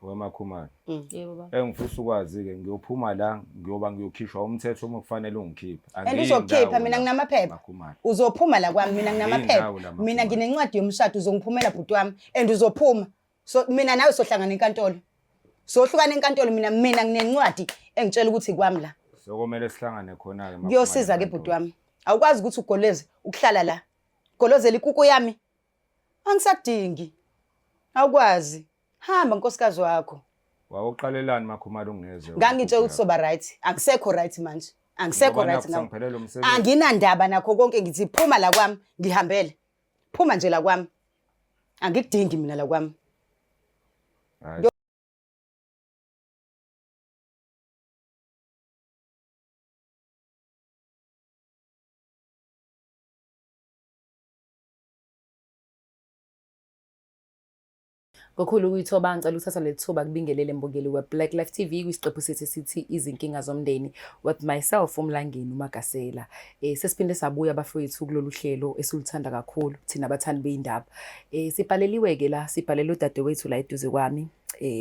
wemakhumani. Yebo baba. Engifisa ukwazi-ke ngiyophuma la ngiyokhishwa umthetho uma kufanele ungikhiphe. And uzokhipha mina nginamaphepha. Uzophuma la kwami mina nginamaphepha. Mina nginencwadi yomshado uzongiphumela bhuti wami and uzophuma. So mina nawe sohlangana enkantolo. Sohlukana enkantolo mina nginencwadi engitshela ukuthi kwami la. Sokomele sihlangane khona ke. Ngiyosiza ke bhuti wami. Awukwazi ukuthi ugoleze ukuhlala la. Golozela ikuku yami. Angisadingi. Awukwazi. Hamba nkosikazi wakho. Wawuqalelani makhumalo ungeze? Ngangitshela ukuthi soba right. Akusekho right manje. Angisekho right now. Anginandaba nakho konke ngithi phuma la kwami ngihambele. Phuma nje la kwami. Angikudingi mina la kwami. Ngokhulu ukuyithoba ngicela ukuthatha leli thuba kubingelele mbongeli we-Black Life TV kwisiqephu sethu sithi izinkinga zomndeni with myself uMlangeni uMagasela. Sesiphinde sabuya bafowethu kulolu hlelo esilithanda kakhulu thina abathandi beindaba. Sibhaleliwe ke la sibhalele udadewethu la eduze kwami.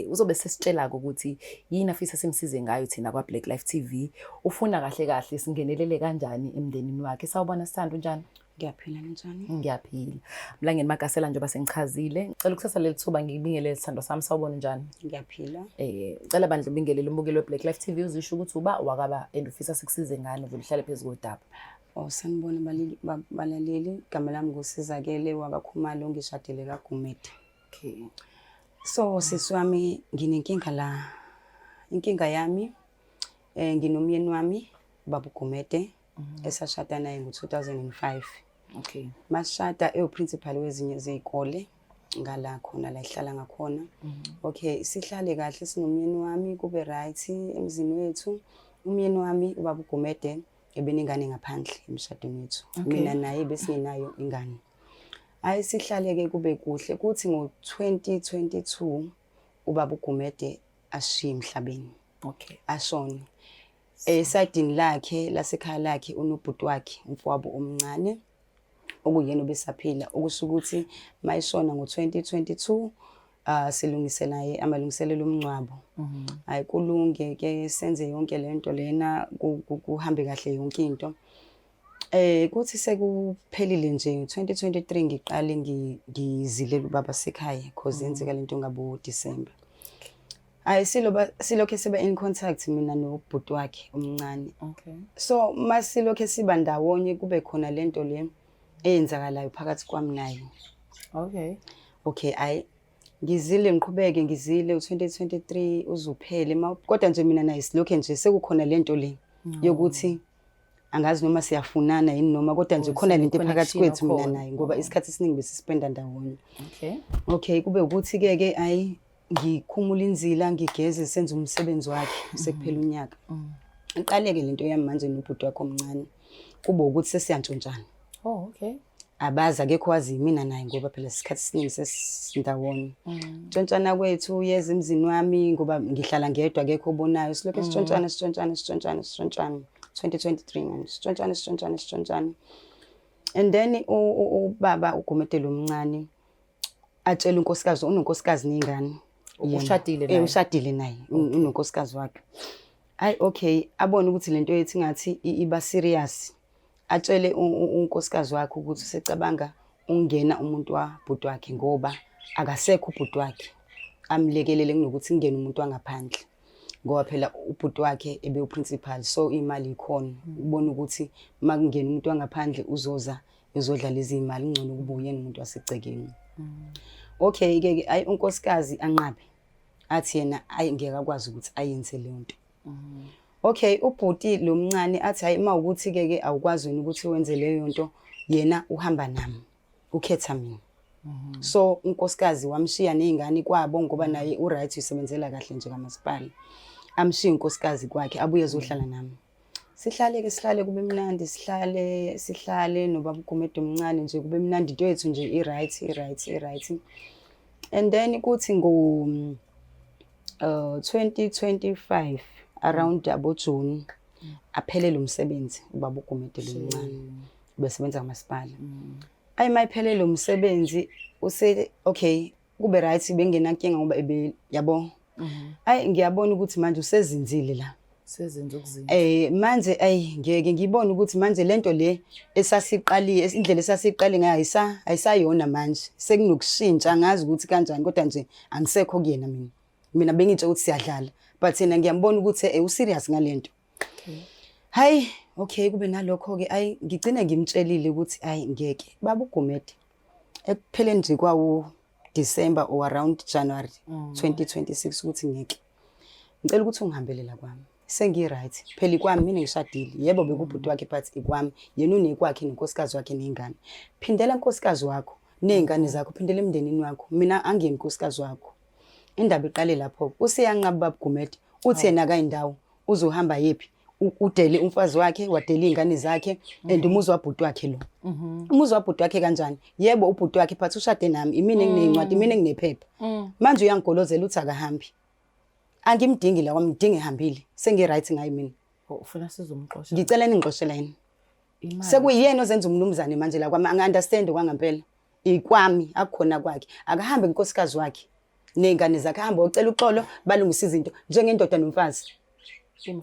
Uzobe sesitshela ukuthi yini afisa simsize ngayo thina kwa Black Life TV. Ufuna kahle kahle singenelele kanjani emndenini wakhe. Sawubona Sithando njani? Ngiyaphila njani? Ngiyaphila. Mlangeni Magasela njengoba sengichazile. Ngicela ukuthatha leli thuba ngibingelele Sithando sami. Sawubona njani? Ngiyaphila. Ngicela bandla ubingelele umbukeli we-Black Life TV uzisho ukuthi uba wakaba and ufisa sikusize ngani vele uhlale phezulu kodaba. Sanibona balaleli igama lami ngusizakele wakaKhumalo ngishadile kaGumede. Okay. So sisi wami nginenkinga la. Inkinga yami nginomyeni wami baba uGumede esashada naye ngo-2005. Okay. Masishada principal wezinye zezikole ngala khona la ihlala ngakhona. Okay, sihlale kahle sinomyeni wami kube right emzini wethu. Umyeni wami ubaba uGumede ebeningane ngaphandle emshadweni wethu. Mina naye besingenayo ingane. Sihlale ke kube kuhle kuthi ngo-2022 ubaba uGumede ashiya emhlabeni. Okay. Ashona. Esidini lakhe lasekhaya lakhe unobhuti wakhe umfowabo omncane okuyena obesaphila okusho ukuthi mayishona ngo-2022 silungisela naye amalungiselelo omncwabo. Kulunge ke senze yonke lento lena kuhambe kahle yonke into. Kuthi sekuphelile nje 2023 ngiqale ngizilela ubaba sekhaya because yenzeka lento ngabo December. Silokhe siba in contact mina nobhuti wakhe omncane. Okay. So masilokhe siba ndawonye kube khona lento le eyenzakalayo phakathi kwami naye. Okay. Okay, ngizile ngiqhubeke ngizile u2023 uzuphele kodwa nje mina naye silokhe nje sekukhona lento le yokuthi angazi noma siyafunana yini noma kodwa nje khona lento phakathi kwethu mina naye ngoba isikhathi esiningi besispenda ndawonye. Okay. Okay, kube ukuthi ke ngikhumula inzila ngigeze senze umsebenzi wakhe sekuphela unyaka. Iqaleke lento yami manje nobhuti wakhe omncane kube ukuthi sesiyantshontshana. Oh, okay. Abaza akekho wazi mina naye ngoba phela isikhathi esiningi sesindawonye. Ntshontsana kwethu yeza emzini wami ngoba ngihlala ngedwa akekho obonayo silokho sitshontsana 2023 manje sitshontsana. And then ubaba uGumede lomncane atshela unkosikazi unonkosikazi nengane. Ushadile naye. Ushadile naye unonkosikazi wakhe. Okay, abone ukuthi lento yethi ngathi iba serious. Atshele unkosikazi wakhe ukuthi usecabanga ungena umuntu wabhuti wakhe ngoba akasekho ubhuti wakhe. Amlekelele kunokuthi ingene umuntu wangaphandle. Ngoba phela ubhuti wakhe ebe uprincipal so imali ikhona. Ubona ukuthi makungena umuntu wangaphandle uzodla lezi imali ngcono kuba uyena umuntu wasegcekeni. Okay ke unkosikazi anqabe athi yena ngeke akwazi ukuthi ayenze le nto. Okay, ubhuti lo mncane athi mawukuthi ke awukwazi wena ukuthi wenze leyo nto yena uhamba nami ukhetha mina. So unkosikazi wamshiya nezingane kwabo ngoba naye uright usebenzela kahle nje kamasipala. Amshiya unkosikazi kwakhe abuye ezohlala nami. Sihlale kube mnandi sihlale nobaba uGumede omncane nje kube mnandi into yethu nje i-right. And then kuthi ngo 2025 around June aphelele umsebenzi ubaba uGumede lomncane besebenza kamasipala. Mayiphelele umsebenzi okay kube right bengenankinga ngoba yabo Ayi ngiyabona ukuthi manje usezinzile la. Sezenza ukuzinza. Manje ngeke ngibone ukuthi manje lento le esasiqaliye indlela esasiqale ngayo ayisayona manje. Sekunokushintsha ngazi ukuthi kanjani kodwa nje angisekho kuyena mina. Mina bengitsho ukuthi siyadlala but yena ngiyambona ukuthi userious ngalento. Hayi okay kube nalokho ke ngigcine ngimtshelile ukuthi ngeke baba uGumede ekupheleni nje kwawo December or around January 2026 ukuthi ngeke ngicela ukuthi ungihambelela kwami sengi-right phela ikwami mina ngishadile yebo bekubhuti wakhe but ikwami yena unekwakhe nenkosikazi wakhe nengane phindela inkosikazi wakho nezingane zakho phindela emndenini wakho mina angiyeni inkosikazi wakho indaba iqale lapho useyanqaba baba Gumede uthi yena akayindawo uzohamba yephi udele umfazi wakhe wadele izingane zakhe and umuzi wabhuti wakhe lo umuzi wabhuti wakhe kanjani yebo ubhuti wakhe but ushade nami imina enginencwadi imina enginephepha manje uyangigolozela uthi akahambi angimdingi la kwamdinge ehambile sengi-right ngayi mina ufuna sizomxoxa ngicela ningixoshela yini sekuyiyena ozenza umnumzane manje la kwami angi-understand kwangempela ikwami akukhona kwakhe akahambe inkosikazi wakhe nezingane zakhe ahambe ocela uxolo balungisa izinto njengendoda nomfazi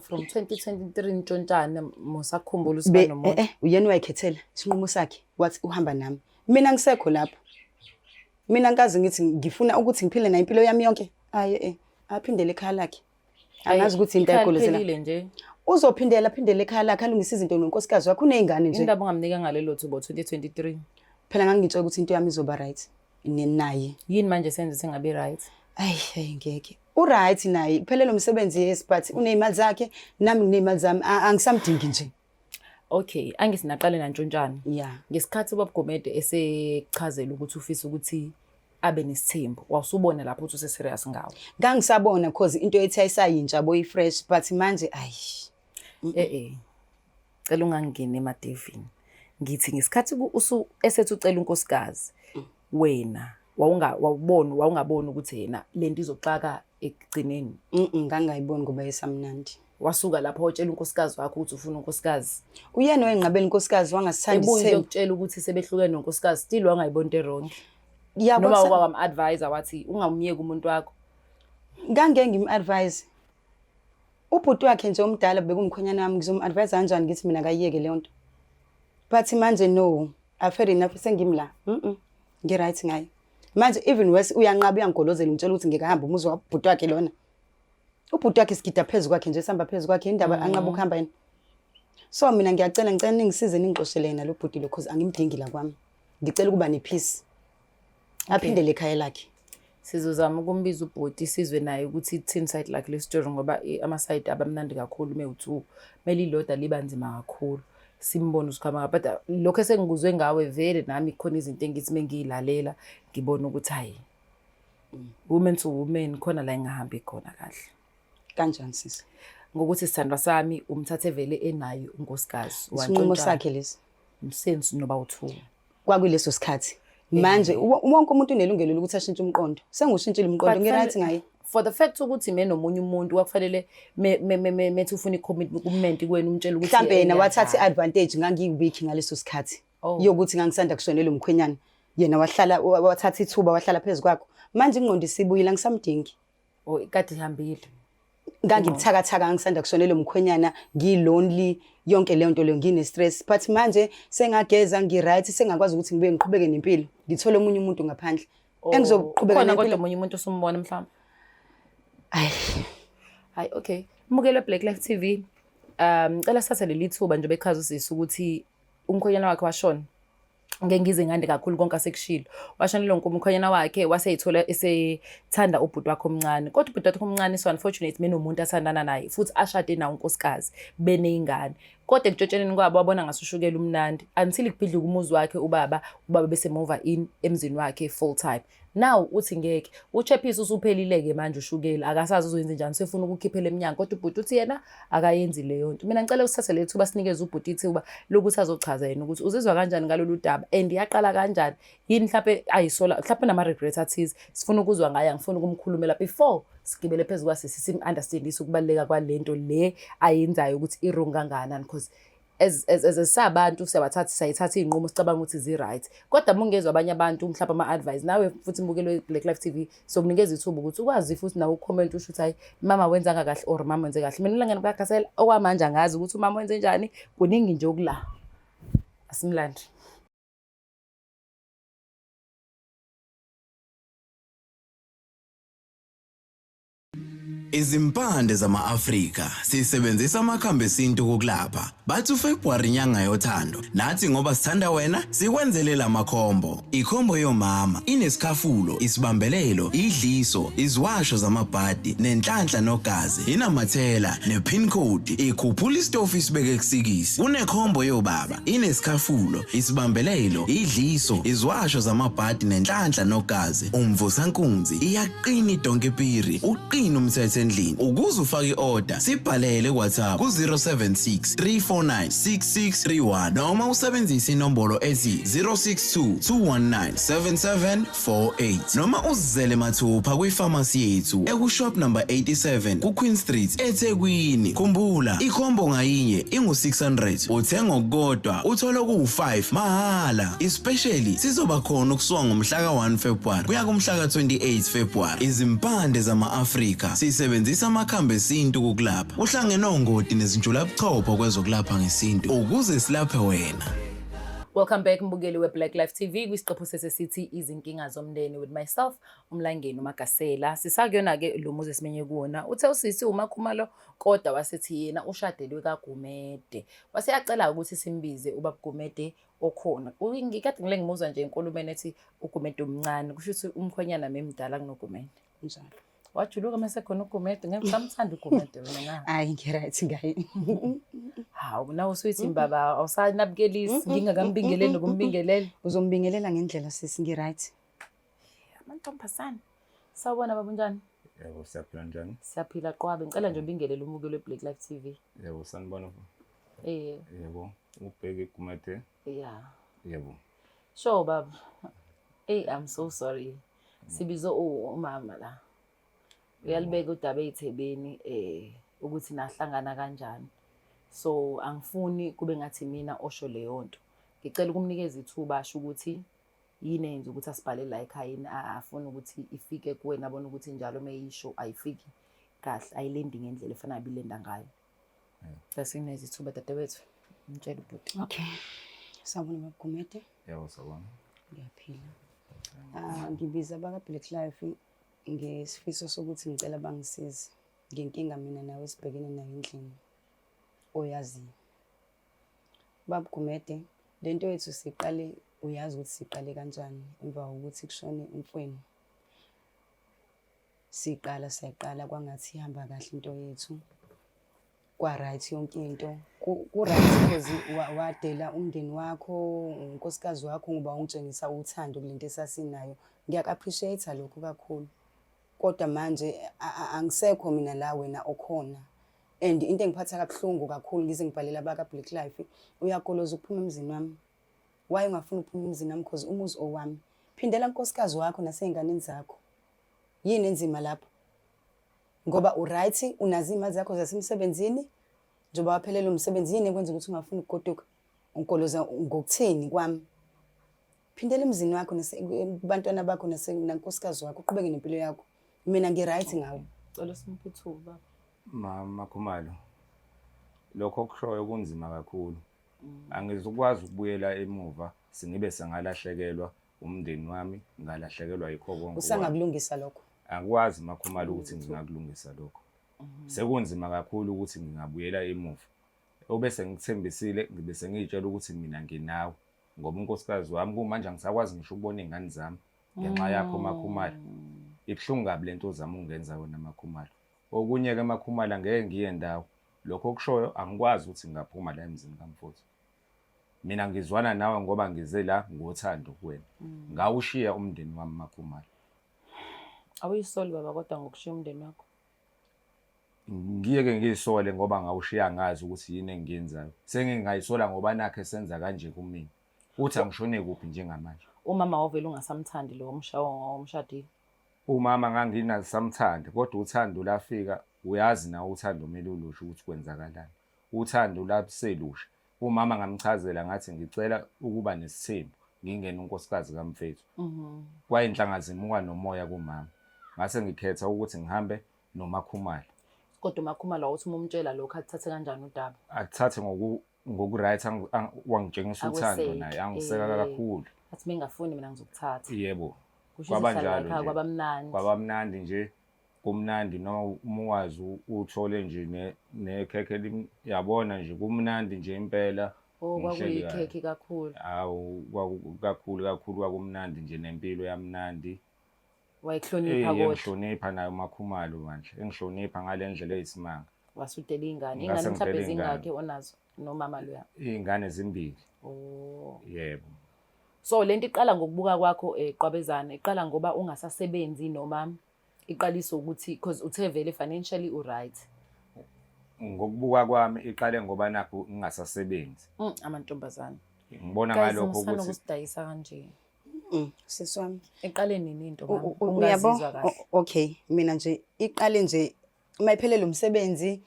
from 2023 ntshontshana musakhumbula usiba nomuntu uyena wayikhethela isinqumo sakhe wathi uhamba nami mina ngisekho lapho mina ngikazi ngithi ngifuna ukuthi ngiphile nayo impilo yami yonke aphindele ekhaya lakhe angazi ukuthi into ayigolozela nje uzophindela ekhaya lakhe alungisa izinto nonkosikazi wakhe unezingane nje indaba ungamnika ngalelo thubo 2023 phela ngangitshela ukuthi into yami izoba right naye yini manje senze singabe right ngeke uright naye kuphelele umsebenzi yes but unezimali zakhe nami nginemali zami angisamdingi nje okay angisinaqale nantshontshanwa ngesikhathi ubaba Gumede esechazela ukuthi ufisa ukuthi abe nesithembu wasubona lapho uthi useserious ngawo ngangisabona because into ethi ayisayintsha boy fresh but manje cela ungangeni emadevini ngithi ngesikhathi esethi ucela unkosikazi wena wawungaboni ukuthi yena lento izoxaka ekugcineni ngangayiboni ngoba yesamnandi wasuka lapho utshela unkosikazi wakho ukuthi ufuna unkosikazi uyena wenqabela unkosikazi wangasithandi isithembu ukutshela ukuthi sebehlukene nonkosikazi still wangayiboni into wrong noma wam-advise wathi ungamyeki umuntu wakho ngangeke ngim-advise ubhuti wakhe nje omdala bekumkhonyana wami ngizom-advise kanjani ngithi mina akayiyeke leyo nto but manje no fair enough sengimla ngi-right ngayo manje even worse uyanqaba uyangigolozela umtshela ukuthi ngeke ahambe umuzi wabhuti wakhe lona ubhuti wakhe sigida phezu kwakhe nje sihamba phezu kwakhe indaba anqaba ukuhamba yena so mina ngicela ningisize ningixoshele yena lo bhuti lo because angimdingi la kwami ngicela ukuba nepeace aphindele ekhaya lakhe sizozama ukumbiza ubhuti sizwe naye ukuthi ithini side like le story ngoba ama-side abamnandi kakhulu mewu2 mele iloda liba nzima kakhulu simbone usikhama but lokho esengikuzwe ngawe vele nami khona izinto engithi mengiyilalela ngibona ukuthi hayi women to women khona la engahambi khona kahle kanjani sisi ngokuthi sithandwa sami umthathe vele enayo unkosikazi isinqumo sakhe lesi umsensi noba u2 kwakuleso sikhathi manje wonke umuntu unelungelo lokuthi ashintshe umqondo sengushintshile umqondo ngirathi ngaye for the fact ukuthi nomunye umuntu kwakufanele methi ufuna i-commitment kuwena umtshela ukuthi mhlambe yena wathatha i-advantage ngangiyi-weak ngaleso sikhathi yokuthi ngangisanda kushonela umkhwenyana yena wathatha ithuba wahlala phezu kwakho manje ingqondo isibuyile angisamdingi kade ihambile ngangibuthakathaka ngisanda kushonela umkhwenyana ngi-lonely yonke leyo nto leyo ngine-stress but manje sengageza ngi-right sengakwazi ukuthi ngiqhubeke nempilo ngithole omunye umuntu ngaphandle engizoqhubeka nempilo kodwa omunye umuntu osumbona mhlawumbe hayi okay mbukelo Black Life TV ngicela sithathe leli thuba nje bechaza usisi ukuthi umkhwenyana wakhe washona ngeke ngize ngande kakhulu konke asekushilo washonela umkhwenyana wakhe waseyithola esethanda ubhuti wakhe omncane kodwa ubhuti wakhe omncane so unfortunately menomuntu athandana naye futhi ashade nawo unkosikazi beneyingane kodwa ekutshotsheneni kwabo wabona ngasushukela umnandi until kubhidluka umuzi wakhe ubaba bese move in emzini wakhe full time now uthi ngeke uChephisi usuphelile-ke manje ushukela akasazi uzoyenza njani sefuna ukukhiphela eminyango kodwa ubhuti uthi yena akayenzi leyo nto mina ngicela usithathe le thuba sinikeze ubhuti ithuba lokuthi azochaza yena ukuthi uzizwa kanjani ngalolu daba and yaqala kanjani yini mhlawumbe ayisola mhlawumbe nama-regret athize sifuna ukuzwa ngaye angifuna ukumkhulumela before sigibele phezu kwasisi sim-understandise ukubaluleka kwalento le ayenzayo ukuthi i-wrong kangakanani because as sabantu sayithatha iy'nqumo sicabanga ukuthi zi-right. Kodwa mungezwe abanye abantu mhlawumbe ama-advice nawe futhi mbukeli we-Black Life TV sokunikeza ithuba ukuthi ukwazi futhi nawe ucomment usho ukuthi hayi mama wenzanga kahle or mama wenze kahle. Mina Mlangeni kaKhasela okwamanje angazi ukuthi umama wenze njani, kuningi nje okula. Asimlandi. Izimpande zama-Afrika sisebenzisa amakhambi esintu kokulapha. Bathi uFebruary inyanga yothando. Nathi ngoba sithanda wena, sikwenzelela amakhombo. Ikhombo yomama inesikhafulo, isibambelelo, idliso, iziwasho zamabhadi, nenhlanhla nogazi, inamathela, nepin code, ikhuphula istofu isibeke kusikisi. Kunekhombo yobaba, inesikhafulo, isibambelelo, idliso, iziwasho zamabhadi, nenhlanhla nogazi, umvusankunzi, iyaqina idonkepiri, uqina umthethe endlini. Ukuze ufake i-order, sibhalele WhatsApp ku-076 349 6631 noma usebenzise inombolo ethi 062 219 7748 noma uzizele mathupha kwifamasi yethu ekushop number 87 kuQueen Street eThekwini. Khumbula, ikhombo ngayinye ingu-600, uthenga okukodwa uthola ku-5 mahala. Especially sizoba khona ukusuka ngomhla ka-1 February kuya kumhla ka-28 February. Izimpande zama-Afrika sisebenzisa amakhambi esintu kokulapha. Uhlangene ongoti nezinjulabuchopho kwezokulapha ngesintu ukuze silaphe wena. Welcome back mbukeli we-Black Life TV kwisiqephu sesithi izinkinga zomndeni with myself uMlangeni uMagasela. Sisakuyona-ke lo muzi esimenye kuwona. Uthe usisi uMakhumalo kodwa wasethi yena ushadelwe kaGumede. Waseyacela ukuthi simbize ubaba Gumede okhona. Ngikade ngilengimuzwa nje enkulumeni ethi uGumede umncane. Kusho ukuthi umkhonyana memdala kunoGumede. Njalo. Wajuluka mase khona uGumede ngeke samthanda uGumede wena nga. Hayi ngiright ngaye. Hawu nawe usuyithi baba awusanabukelisi ngingakambingeleli nokumbingelela. Uzombingelela ngendlela sisi ngiright. Amantombazane. Sawubona baba njani? Yebo, siyaphila njani? Siyaphila qwabe. Ngicela nje ubingelele umukelo we-Black Life TV. Yebo, sanibona. Yebo, ubheke Gumede. Yeah. Yebo. Sure baba. I'm so sorry. Sibizo umama la. Uyalibeka udaba eThebeni ukuthi nahlangana kanjani. So angifuni kube ngathi mina osho leyo nto. Ngicela ukumnikeza ithuba asho ukuthi yini enze ukuthi asibhale la ekhaya yini afuna ukuthi ifike kuwena abona ukuthi njalo meyisho ayifiki kahle ayilendi ngendlela efana abilenda ngayo. Bese ngineza ithuba dadewethu. Ngitshela ubhuti. Okay. Sawubona baba Gumede. Yebo, sawubona. Ngiyaphila. Ngibiza baka Black Life ngesifiso sokuthi ngicela bangisize ngenkinga mina nawe sibhekene nayo endlini oyaziyo. Baba Gumede, lento yethu siqale uyazi ukuthi siqale kanjani emva kokuthi kushone umfweni. Sayaqala kwangathi ihamba kahle into yethu. Kwa right yonke into. Ku right because wadela umndeni wakho, unkosikazi wakho ngoba ungitshengisa uthando kulento esasinayo. Ngiyak-appreciate lokho kakhulu. Kodwa manje angisekho mina la wena okhona. And into engiphatha kabuhlungu kakhulu ngize ngibhalela baka Black Life, uyakoloza ukuphuma emzini wami. Why ungafuni ukuphuma emzini wami because umuzi owami. Phindela unkosikazi wakho naseyinganeni zakho. Yini enzima lapho? Ngoba uright unazi imali zakho zasemsebenzini njoba waphelela umsebenzi yini ekwenza ukuthi ungafuni ukugoduka unkoloza ngokuthini kwami. Phindela emzini wakho nasebantwana bakho nasenkosikazi wakho uqhubeke nempilo yakho. Mina ngiright ngawe. Cela simuphe ithuba. Mama Khumalo. Lokho kushoyo kunzima kakhulu. Angizukwazi ukubuyela emuva singibe sengalahlekelwa umndeni wami, ngalahlekelwa yikho konke. Usangakulungisa lokho. Angikwazi Makhumalo ukuthi ngingakulungisa lokho. Sekunzima kakhulu ukuthi ngingabuyela emuva. Obese ngikuthembisile ngibe sengitshela ukuthi mina nginawe ngoba unkosikazi wami kumanje angisakwazi ngisho ukubona izingane zami ngenxa yakho Makhumalo. Ibhlungu kabi lento ozama ungenza wena Makhumalo. Okunye ke Makhumalo ngeke ngiye ndawo. Lokho kushoyo angikwazi ukuthi ngaphuma la emzini kaMfuthu. Mina ngizwana nawe ngoba ngize la ngothando kuwena. Ngawushiya umndeni wami Makhumalo. Awuyisoli baba kodwa ngokushiya umndeni wakho. Ngiyeke ngiyisole ngoba ngawushiya ngazi ukuthi yini engiyenzayo. Sengingayisola ngoba nakhe senza kanje kumina. Uthi angishone kuphi njengamanje. Umama wovela ungasamthandi lo umshadile. Umama nganginasamthanda kodwa uthando lafika uyazi na uthando mele ulusho ukuthi kwenzakalani. Uthando laselusha umama ngamchazela ngathi ngicela ukuba nesithembu ngingene unkosikazi kamfethu. Kwayinhlanga zimuka nomoya kumama. Ngase ngikhetha ukuthi ngihambe noMakhumalo. Kodwa uMakhumalo uthi umumtshela lokho athathe kanjani udaba? Akuthathe ngoku-right wangitshengisa uthando naye angiseka kakhulu. Athi mengafuni mina ngizokuthatha. Yebo. Kusho ukuthi hlala ekhaya kwabamnandi. Kwabamnandi nje. Kumnandi noma umwazi uthole nje nekhekhe yabona nje kumnandi nje impela. Kwakuyikhekhe kakhulu. Awu kakhulu kwakumnandi nje nempilo yamnandi. Wayihlonipha kodwa. Ngihlonipha nayo uMakhumalo manje. Engihlonipha ngale ndlela eyisimanga. Wasudela ingane. Ingane mhlawumbe ezingakhe onazo nomama loya. Iy'ngane zimbili. Yebo. So lento iqala ngokubuka kwakho Qabezana, iqala ngoba ungasasebenzi noma iqalisa ukuthi because uthe vele financially right. Ngokubuka kwami iqale ngoba nakho ngingasasebenzi. Amantombazana. Ngibona ngalokho ukuthi ukuthi usidayisa kanje. Siswami. Eqale nini into mama? Uyabo? Okay, mina nje iqale nje mayiphelele umsebenzi.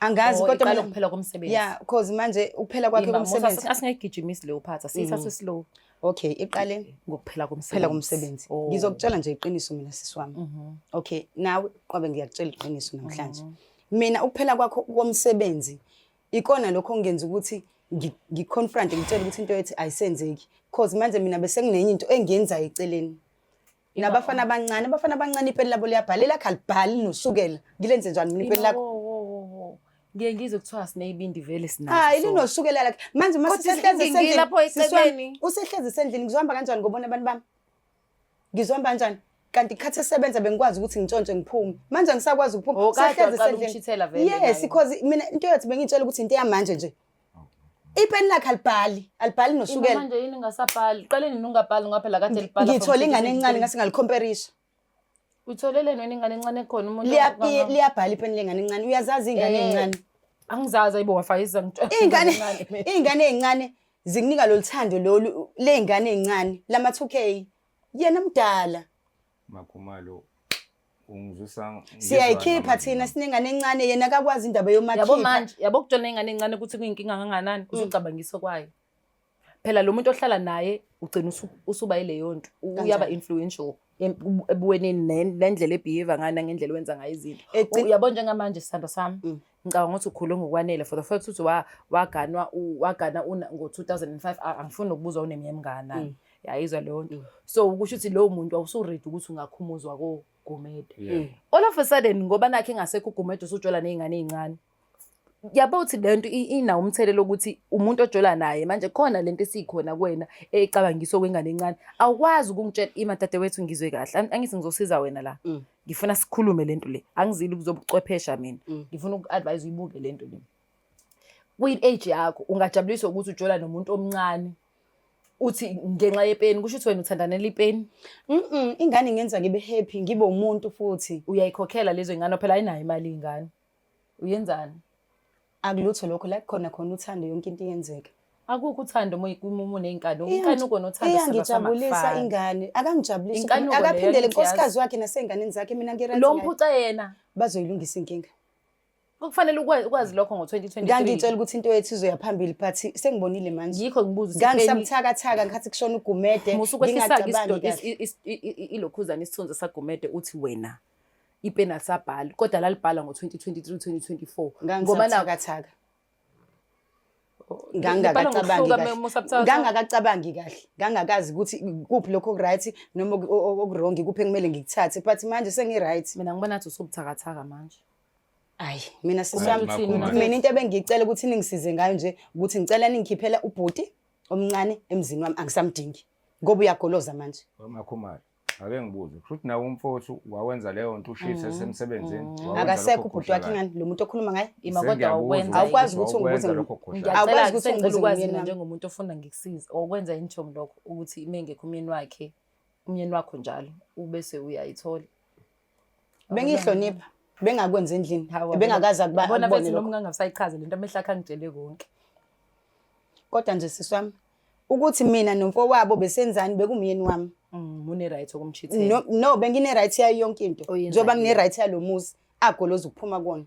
Angazi kodwa iqale ukuphela komsebenzi. Yeah, because manje ukuphela kwakhe komsebenzi asingayigijimisi leyo phatha, sithathe slow. Okay, iqale ngokuphela komsebenzi. Phela komsebenzi. Ngizokutshela nje iqiniso mina siswami. Okay, nawe qabe ngiyakutshela iqiniso namhlanje. Mina ukuphela kwakho komsebenzi ikona lokho ngenza ukuthi ngiconfront ngitshela ukuthi into yethi ayisenzeki because manje mina bese nginenye into engiyenza eceleni. Nabafana abancane ipeli labo liyabhalela khalibhali nosukela ngilenze njani mina ipeli lakho. Ngiye ngizwe kuthiwa sineyibindi vele sinazo. Linosukela lakhe manje masisehleze sendlini lapho esebeni. Usehleze sendlini ngizohamba kanjani ngobona abantu bami? Ngizohamba kanjani? Kanti ikhathi esebenza bengikwazi ukuthi ngintshontshe ngiphume. Manje angisakwazi ukuphuma. Sehleze sendlini. Yes, because mina into yathi bengitshela ukuthi into yamanje nje. Ipeni lakhe alibhali nosukela. Manje yini ngasabhali? Qale nini ungabhali ngaphela kade libhala. Ngithola ingane encane ngase ngalicomparisha. Utholele nini ingane encane ekhona umuntu? Liyabhala ipeni lengane encane. Uyazazi ingane encane. Angizazi ayibo wafayisa ngitshela. Ingane ezincane zikunika loluthando lolu lengane ezincane lama 2K. Yena mdala. Makhumalo ungizwisa siyayikhipha thina sinengane encane yena akakwazi indaba yomakhipha. Yabo manje yabo kujona ingane encane ukuthi kuyinkinga kanganani uzucabangiso kwayo. Phela lo muntu ohlala naye ugcina usuba yileyo nto uyaba influential ebuweneni nendlela ebehavior ngana ngendlela wenza ngayo izinto. Uyabona njengamanje sithando sami ngicabanga ukuthi ukhule ngokwanele for the fact ukuthi wagana ngo2005 angifuni ukubuza uneminyaka emingana. Yayizwa leyo nto. So ukusho ukuthi lo muntu awusuready ukuthi ungakhumuzwa koGumede. All of a sudden ngoba nakhe ngasekho uGumede usujola nezingane ezincane. Yabo uthi lento ina umthelelo ukuthi umuntu ojola naye manje khona lento esikhona kuwena ecabangiso kwengane encane awukwazi ukungitshela imadade wethu ngizwe kahle angithi ngizosiza wena la ngifuna sikhulume lento le angizili kuzobuchwephesha mina ngifuna ukuadvise uyibuke lento le with age yakho ungajabuliswa ukuthi ujola nomuntu omncane uthi ngenxa yepeni kusho ukuthi wena uthandanela ipeni ingane ingenza ngibe happy ngibe umuntu futhi uyayikhokhela lezo ingane phela ayinayo imali ingane uyenzani akulutho lokho la khona uthando yonke into iyenzeka akukho uthando umuntu nezinkani inkanuko nothando angijabulisa ingane akangijabulisa akaphindele inkosikazi wakhe nasenganeni zakhe mina ngirathi lo mphuca yena bazoyilungisa inkinga kufanele ukwazi lokho ngo2023 ngangitshela ukuthi into yethu izoya phambili but sengibonile manje yikho ngibuza ngangisamthakathaka ngikhathi kushona uGumede ngingacabangi ilokhuzana isithunzi saGumede uthi wena ipeni alisabhali kodwa lalibhala ngo2023 2024 ngoba nakathaka ngangakacabangi kahle ngangakazi ukuthi kuphi lokho okuright noma okurong kuphi kumele ngikuthathe but manje sengiright mina ngibona ukuthi usubuthakathaka manje ayi mina sisami mina into ebengicela ukuthi ningisize ngayo nje ukuthi ngicela ningikhiphela ubhuti omncane emzini wami angisamdingi ngoba uyagoloza manje Makhumalo ake ngibuze futhi nawe umfowethu wawenza leyo nto ushithe esemsebenzini akasekho ubhuti wakhe ngani lo muntu okhuluma ngaye imakodwa awukwenza awukwazi ukuthi ungibuze ngiyacela ukuthi ungikwazi mina njengomuntu ofuna ngikusiza okwenza injomo lokho ukuthi mengekho umyeni wakho njalo ubese uyayithola bengihlonipha bengakwenza endlini bengakaza kubona bethi noma ngangasayichaza lento amehlakha ngitshele konke kodwa nje siswami ukuthi mina nomfowabo besenzani bekumyeni wami une right okumchithela no bengine right yayo yonke into njoba ngine right yalomuzi agoloza ukuphuma kona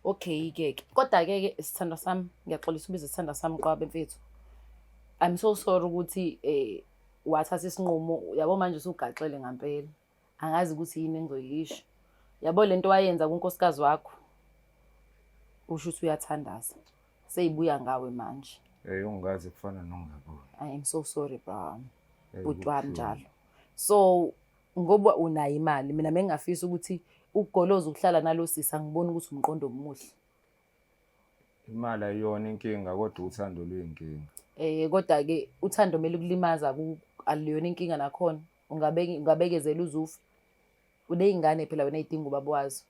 Okay-ke kodwa-ke sithandwa sami ngiyaxolisa ubize sithandwa sami Qwaba mfethu. I'm so sorry ukuthi wathatha isinqumo yabo manje usugaxele ngampela. Angazi ukuthi yini engizoyisho. Yabo lento wayenza kunkosikazi wakho. Usho ukuthi uyathandaza. Seyibuya ngawe manje. Ungazi kufana nongaboni. I am so sorry bra. Bhuti wami njalo. So ngoba unayo imali mina mengingafisa ukuthi ukugoloza ukuhlala nalo sisi ngibona ukuthi umqondo omuhle. Imali ayiyona inkinga kodwa uthando luyinkinga. Kodwa ke uthando kumele ukulimaza aliyona inkinga nakhona. Ungabekezela uzufa. Uneyingane phela wena idinga ubaba wazo.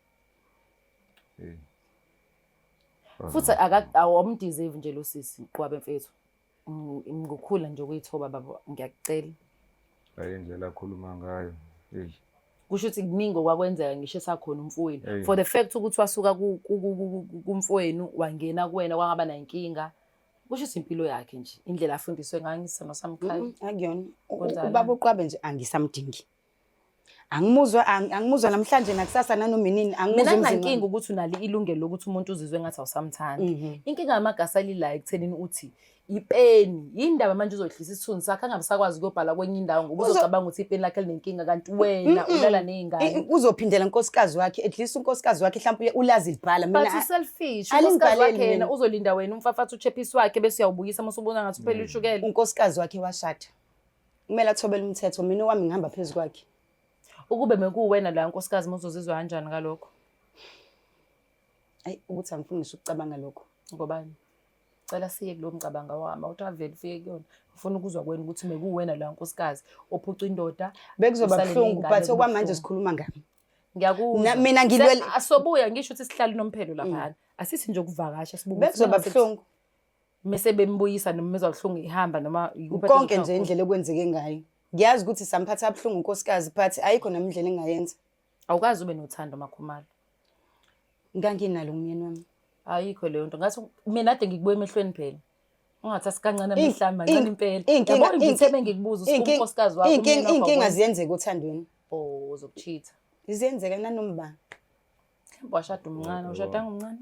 Futhi awamdeserve nje lo sisi Qwaba mfethu. Ngokukhula nje ukuyithoba baba ngiyakucela. Indlela akhuluma ngayo. Kusho ukuthi kuningi okwakwenzeka ngisho esakhona umfowenu. For the fact ukuthi wasuka kumfowenu wangena kuwena kwangaba nenkinga. Kusho ukuthi impilo yakhe nje indlela afundiswe ngayo ngisana samkhaya. Akuyona. Ubaba uQwaba nje angisamdingi. Angimuzwa namhlanje nakusasa nanoma inini angimuzwa mina nginkinga ukuthi unali ilungelo lokuthi umuntu uzizwe ngathi awusamthandi. Inkinga yamagasa lilayo ekuthenini uthi ipeni indaba manje uzohlisa isithunzi sakhe angabe sakwazi ukuyobhala kwenye indawo ngoba uzocabanga ukuthi ipeni lakhe linenkinga kanti wena ulala nezingane. Uzophindela unkosikazi wakhe at least unkosikazi wakhe mhlawumbe ulazi libhala mina. But selfish unkosikazi wakhe yena uzolinda wena umfafathu uchephisi wakhe bese uyawubuyisa masubona ngathi uphela ushukela. Unkosikazi wakhe washada. Kumele athobele umthetho mina wami ngihamba phezulu kwakhe. Ukube mekuwena la nkosikazi muzozizwa kanjani ngalokho? Ukuthi angifungisa ukucabanga lokho. Ngobani? Cela siye kulo mcabanga wami awutraveli fike kuyona. Ufuna ukuzwa kwena ukuthi mekuwena la nkosikazi ophuca indoda bekuzoba buhlungu but okwamanje sikhuluma ngami. Ngiyakuzwa. Mina ngilwele asobuya ngisho ukuthi sihlala nomphelo lapha. Asithi nje ukuvakasha sibuke. Bekuzoba buhlungu. Mase bembuyisa noma mezwa buhlungu ihamba noma konke nje indlela ekwenzeke ngayo. Ngiyazi ukuthi samphatha abhlungu unkosikazi but ayikho namindlela engayenza. Awukazi ube nothando Makhumalo. Nganginalo umyeni wami. Ayikho leyo nto ngathi mina ade ngikubuye emehlweni phela. Ungathi asikancane amhlamba ngani impela. Yabo ngithebe ngikubuza unkosikazi wakho mina. Inkinga ziyenzeka uthandweni. Uzokuchitha. Izenzeka nanoma ba. Washada umncane, ushada ngumncane.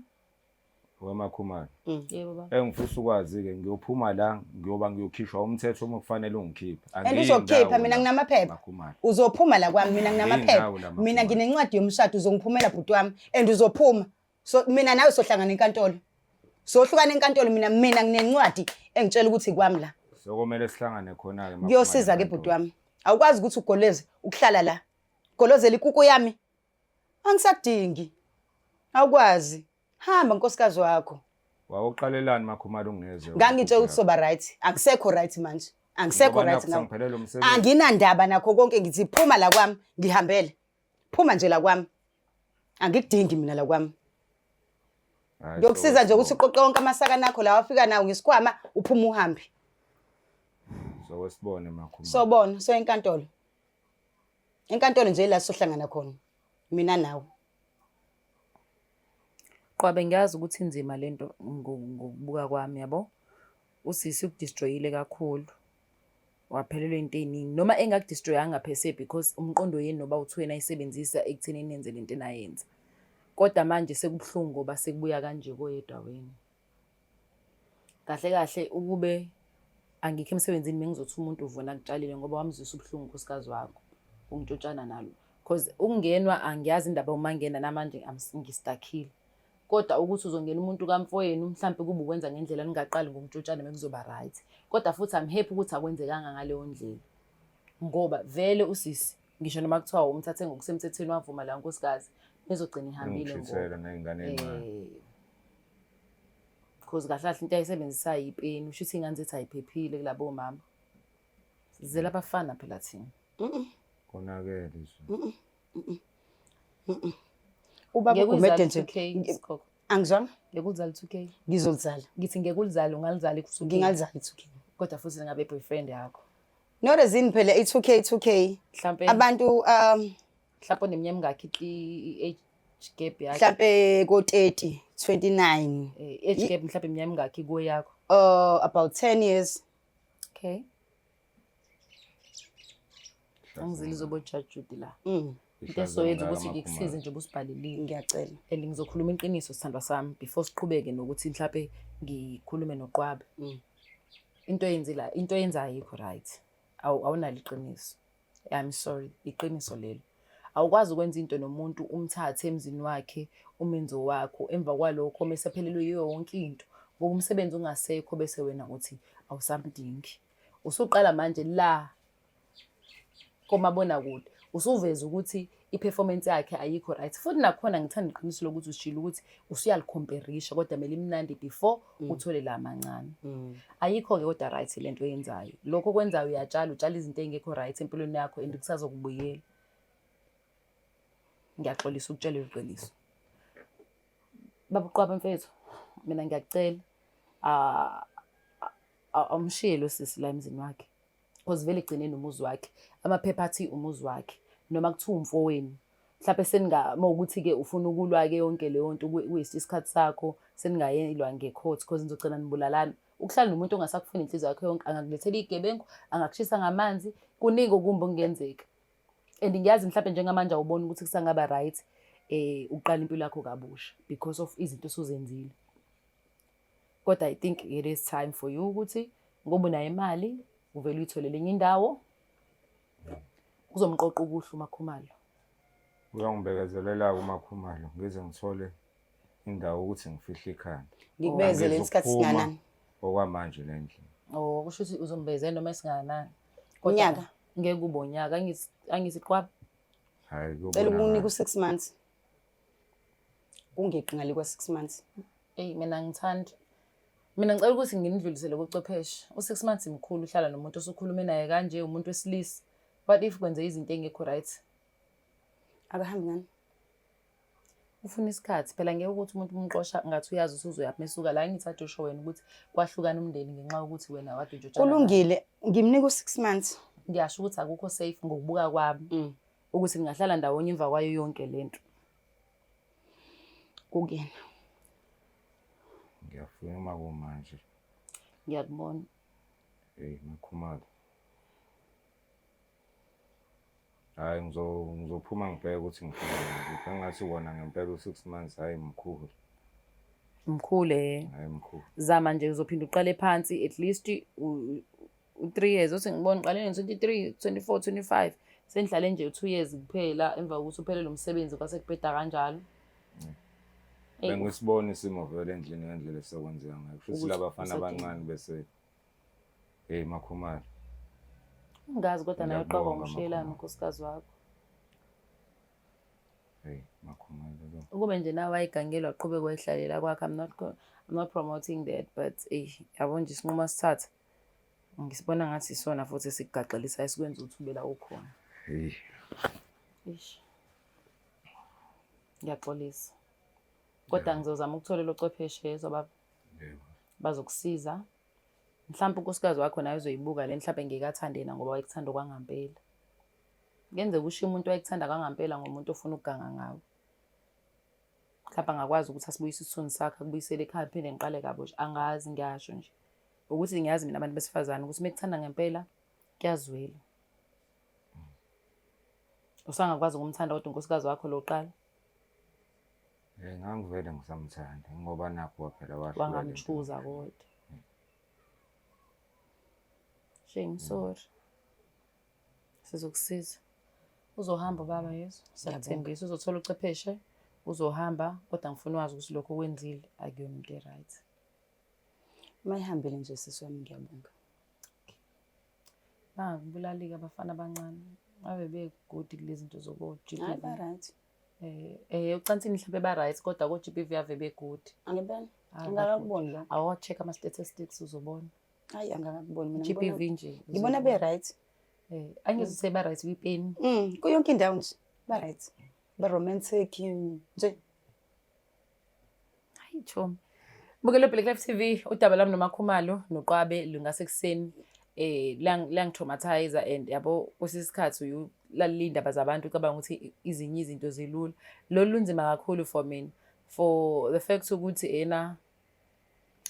Wemakhumalo. Yebo baba. Engifisa ukwazi ke ngiyophuma la ngiyoba ngiyokhishwa umthetho uma kufanele ungikhiphe. Uzokhipha mina nginamaphepha. Uzophuma la kwami mina nginamaphepha. Mina nginencwadi yomshado uzongiphumela bhuti wami and uzophuma. So mina nawe sohlangana enkantolo. Sohlukana enkantolo mina nginencwadi engitshela ukuthi kwami la. Sokumele sihlangane khona ke ngiyosiza ke bhuti wami. Awukwazi ukuthi ugoleze ukuhlala la. Golozela ikuku yami. Angisadingi. Awukwazi. Hamba nkosikazi wakho. Wawuqalelani Makhumalo ungezwe? Ngangitshela ukuthi soba right. Akusekho right manje. Angisekho right now. Anginandaba nakho konke ngithi phuma la kwami ngihambele. Phuma nje la kwami. Angikudingi mina la kwami. Ngiyokusiza nje ukuthi uqoqe wonke amasaka nakho la wafika nawo ngisikhwama uphuma uhambe. So wesibone Makhumalo. Sobona so enkantolo. Enkantolo nje la sohlangana khona. Mina nawe. Qwaba ngiyazi ukuthi inzima lento ngokubuka kwami yabo. Usisi ukudestroyile kakhulu. Waphelelwe into eningi noma engakudestroyanga phese because umqondo yeni noba uthwena ayisebenzisa ekutheni nenze lento enayenza. Kodwa manje sekubhlungu ngoba sekubuya kanje koyedwa wena. Kahle kahle ukube angikho emsebenzini mengizothi umuntu uvuna kutshalile ngoba wamzisa ubhlungu nkosikazi wakho. Ungitshotshana nalo. Because ukungenwa angiyazi indaba uma ngena namanje ngistuckile. Kodwa ukuthi uzongena umuntu kamfowenu mhlambe kube ukwenza ngendlela ningaqali ngomtshotshana mekuzoba right. Kodwa futhi I'm happy ukuthi akwenzekanga ngaleyo ndlela. Ngoba vele usisi ngisho noma kuthiwa umthathe ngokusemthethweni wavuma la nkosikazi nezogcina ihambile ngoba nengane encane. Because kahle kahle into ayisebenzisa yipeni usho ukuthi ingane zethu ayiphephile kulabo mama. Sizela abafana phela thina. Konakele nje. Ubaba ugumede nje. Angizwanga? Ngekuzala 2K. Ngizolizala. Ngithi ngekuzala ungalizala ku2K. Ngingalizala 2K. Kodwa futhi ngabe boyfriend yakho. No reason phela i2K. Mhlambe abantu mhlawumbe oneminyaka mingaki i-age gap yakho? Mhlambe ko 30, 29. Age gap mhlawumbe iminyaka mingaki kuwe yakho? About 10 years. Okay. Angizili zobo judge Judy la. into esoyenza ukuthi ngikusize nje ubusibhalelile. Ngiyacela. And ngizokhuluma iqiniso sithandwa sami before siqhubeke nokuthi mhlawumbe ngikhulume noQwabe. Into eyenzayo ayikho right. Awunalo iqiniso. I'm sorry, iqiniso lelo. Awukwazi ukwenza into nomuntu umthathe emzini wakhe umenzo wakho emva kwalokho mesephelelwe yiyo yonke into ngoba umsebenzi ungasekho bese wena uthi awusamdingi. Usuqala manje la komabona kude usuveza ukuthi iperformance yakhe ayikho right. Futhi nakhona ngithanda iqiniso lokuthi ushilo ukuthi usuyalicompareisha kodwa mele imnandi before uthole la mancane. Ayikho ke kodwa right lento oyenzayo. Lokho kwenzayo utshala izinto ezingekho right empilweni yakho and kusazokubuyela. Ngiyaxolisa ukutshela iqiniso. Baba uQwabe mfethu, mina ngiyacela amshiye lo sisi la emzini wakhe. Because vele egcineni umuzi wakhe. Amaphepha athi umuzi wakhe noma kuthiwa umfowenu. Mhlawumbe mawukuthi ke ufuna ukulwa ke yonke leyo nto kuyisi isikhathi sakho seningayelwa ngecourt because nizogcina nibulalana. Ukuhlala nomuntu ongasakufuni inhliziyo yakhe yonke angakulethela igebengu, angakushisa ngamanzi, kuningi okumbi okungenzeka. And ngiyazi mhlawumbe njengamanje awubona ukuthi kusangaba right uqala impilo yakho kabusha because of izinto osuzenzile. Kodwa I think it is time for you ukuthi ngoba unayo imali uvele uyitholele enye indawo uzomqoqa ukuhla uMakhumalo. Uyangibekezelela uMakhumalo ngize ngithole indawo ukuthi ngifihle ikhanda. Ngikubezele isikhathi singanani? Okwamanje le ndlela. Oh kusho ukuthi uzombezela noma esinganani? Unyaka? Ngeke kube unyaka angisiqwaba. Hayi kuba. Cela ukunika u6 months. Ungeqi ngale kwa6 months. Mina ngithanda. Mina ngicela ukuthi nginidlulisele kochwepheshe. U6 months imkhulu uhlala nomuntu osukhuluma naye kanje umuntu wesilisa. But if kwenze izinto engekho right. Akahambi ngani? Ufuna isikhathi phela ngeke ukuthi umuntu umqosha ngathi uyazi usuzoyaphi mesuka la ngithatha usho wena ukuthi kwahlukana umndeni ngenxa ukuthi wena wade ujotshana. Kulungile, ngimnika u6 months. Ngiyasho ukuthi akukho safe ngokubuka kwami ukuthi ningahlala ndawonye emva kwayo yonke lento. Kukena. Ngiyafuna kumanje. Ngiyakubona. Makhumalo. Hayi ngizophuma ngibheke ukuthi ngifuna ngathi wona ngempela u6 months hayi mkhulu. Mkhulu Hayi mkhulu. Zama nje uzophinda uqale phansi at least u3 years uthi ngibona uqale nge23 24 25 senihlale nje u2 years kuphela emva kokuthi uphelele umsebenzi kwase kubheda kanjalo. Bengisibona isimo vele endlini ngendlela esekwenzeka ngayo. Futhi labafana abancane bese Makhumalo. Ungazi kodwa nayo uqaba ngishiyelana unkosikazi wakho. Makhumalo lo. Ukube nje nawe ayigangelwa aqhubeke wehlalela kwakhe I'm not promoting that but yabona nje isinqumo sithatha. Ngisibona ngathi isona futhi sikugaxelisa esikwenza uthubela ukhona. Ngiyaxolisa. Kodwa ngizozama ukuthola lochwepheshe ezoba bazokusiza. Mhlawumbe unkosikazi wakho naye uzoyibuka le mhlawumbe ngekathande yena ngoba wayekuthanda kwangampela. Ngenze kushiya umuntu wayekuthanda kwangampela ngomuntu ofuna ukuganga ngawo. Mhlawumbe angakwazi ukuthi asibuyise isithunzi sakhe akubuyisele ekhaya phinde ngiqale kabusha. Angazi ngiyasho nje. Ukuthi ngiyazi mina abantu besifazane ukuthi mekuthanda ngempela kuyazwela. Usangakwazi ukumthanda kodwa unkosikazi wakho lo qala. Ngangivele ngisamthanda ngoba nakho waphela wangamchuza kodwa. Shame sorry. Sizokusiza. Uzohamba baba yeso. Siyathembisa uzothola ucepheshe. Uzohamba kodwa ngifuna wazi ukuthi lokho kwenzile akuyona into right. Mayihambile nje siswami ngiyabonga. Kubulalika abafana abancane. Ave begodi kulezi zinto zobo-GBV. Hayi ba right. Ucansini mhlawumbe ba right kodwa ko-GBV ave begodi. Angibona. Angakakuboni la. Awu check ama statistics uzobona. Hayi angakakuboni mina. GBV nje. Ngibona be right. Angizise ba right wipeni. Kuyonke indawo nje ba right. Ba romantic nje. Hayi chomi. Bukele Black Life TV udaba lami noMakhumalo noQwabe lungasekuseni langtraumatize and yabo kwesisikhathi uyalalinda bazabantu ucabanga ukuthi izinye izinto zilula lolu lunzima kakhulu for mina for the fact ukuthi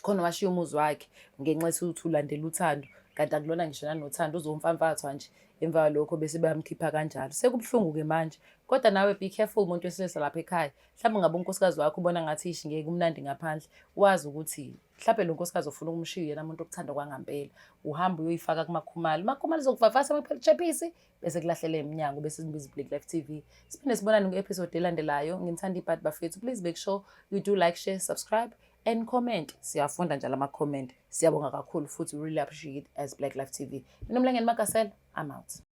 khona washiya umuzi wakhe ngenxa ukuthi ulandela uthando kanti akulona ngisho nanothando uzomfamfathwa nje emva kwalokho bese bayamkhipha kanjalo. Sekubuhlungu-ke manje, kodwa nawe be careful umuntu wesilisa lapha ekhaya. Mhlawumbe ngabe unkosikazi wakho ubona ngathi ishi ngeke kumnandi ngaphandle, wazi ukuthi mhlawumbe lo nkosikazi ofuna ukumshiya yena umuntu okuthanda kwangampela. Uhamba uyoyifaka kumakhumalo, makhumalo zokuvavasa amaphelichephisi bese kulahlela eminyango bese simbiza Black Life TV. Siphinde sibonane ku-episode elandelayo. Ngimthanda ibhadi bafethu. Please make sure you do like, share, subscribe and comment. Siyafunda njalo ama-comment. Siyabonga kakhulu futhi we really appreciate it as Black Life TV. Mina Mlangeni Makasela, I'm out.